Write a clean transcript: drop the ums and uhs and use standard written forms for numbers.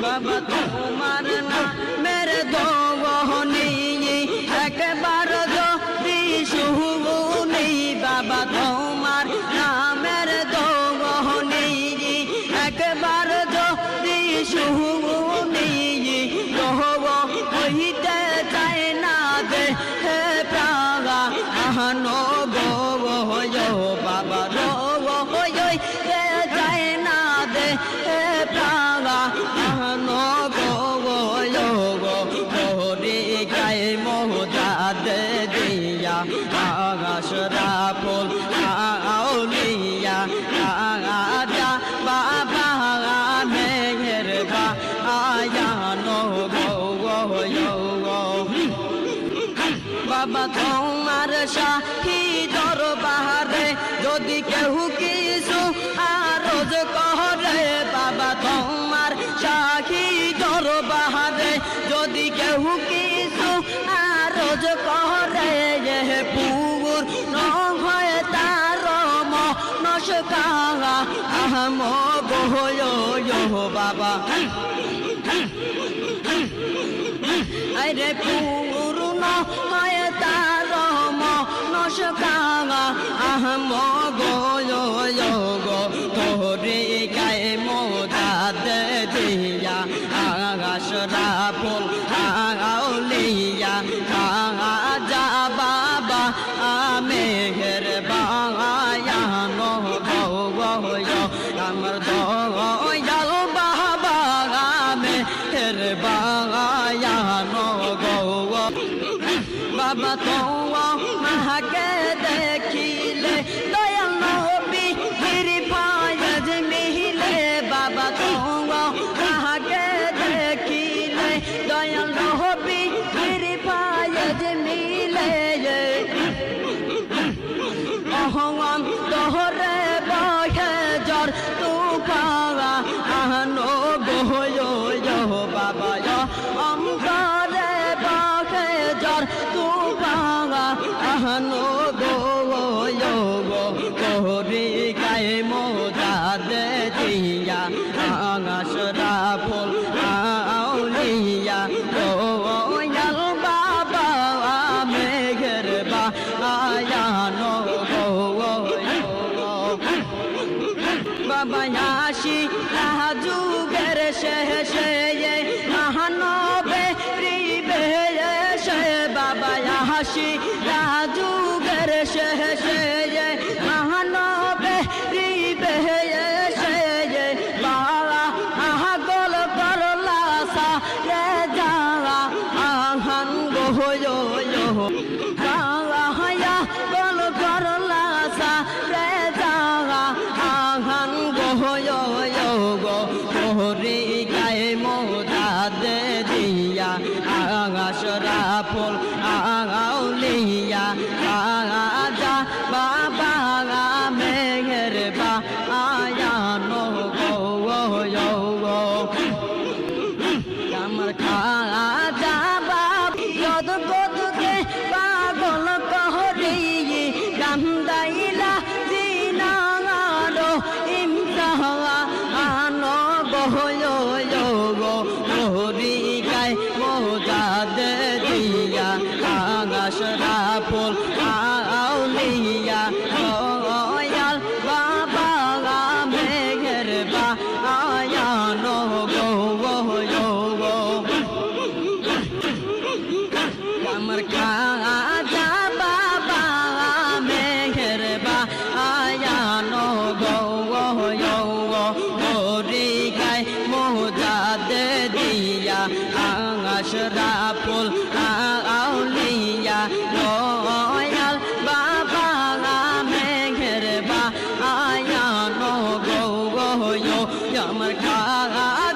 বাবা তোমার না মেরে দোহনি একবার যদি শুনি বাবা তোমার নামের দোহনি একবার যদি শুনি রহব হইতে চায় না দে হে প্রাগা আহানো গো বাবা রব হইতে চায় না দে হে প্রাগা আহানো গো হরি গায়ে মোদাদ দিয়া আগাশরা ফুল আউলিয়া আগা বাবা মেঘের বা আয়ানো গো বাবা তোমার শাহী দরবারে যদি কেউ কিছু আরজ করে বাবা তোমার শাহী দরবারে যদি কেউ কিছু আরজ করে পুর নয় তার মনস্কামনা আহম গো বাবা আরে পূর্ণ হয় তার মনস্কামনা আহম গো তোরে গায়ে মোদাদ দিয়া আগাশরা ফুল আউলিয়া আজা বাবা মেঘের বায়ানো গো আমার দয়াল বাবা মেঘের বায়ানো গো বাবা তোমাকে দেখিলে দয়াল নবী পায়জ মিলে বাবা তোমাকে দেখিলে দয়াল নবী পায়জ মিলে অহং তোহরে বহে জর তু পাওয়া আহনো গো বাবা অন্তরে বহে জর তু পাওয়া আহনো গো তোরে গায়ে মোদাদ দিয়া আগাশরা ফুল আউলিয়া দয়াল বাবা মেঘের বা আয়ানো গো বাবা আসি যুগের শেষে মহানবে রিবেশে বাবা আসি যুগের শেষে মহানবে রিবেশে বাবা আগল করলা সা রে যাওয়া আহান গো বাবা গল করলা সা রে যাওয়া আহান গো তোরে গায়ে মোদাদ দিয়া আগাশরা ফুল আউলিয়া আজা বাবা মেঘের বা আয়ানো গো আমার খাজা বাবা গদকে পাগল কহরি গান্দাইলা জিনালো ইমতাহা আনো গো হরি গায় মোদাদ দিয়া আগাশরা ফুল আউলিয়া দয়াল বাবা মেঘের বা আয়ানো গো আমার খাজা বাবা মেঘের বা আয়ানো গো হরি গায় মোদাদ দিয়া আগাশরা ফুল আউলিয়া দয়াল বাবা মেঘের বা আয়ানো গো আমার খাজা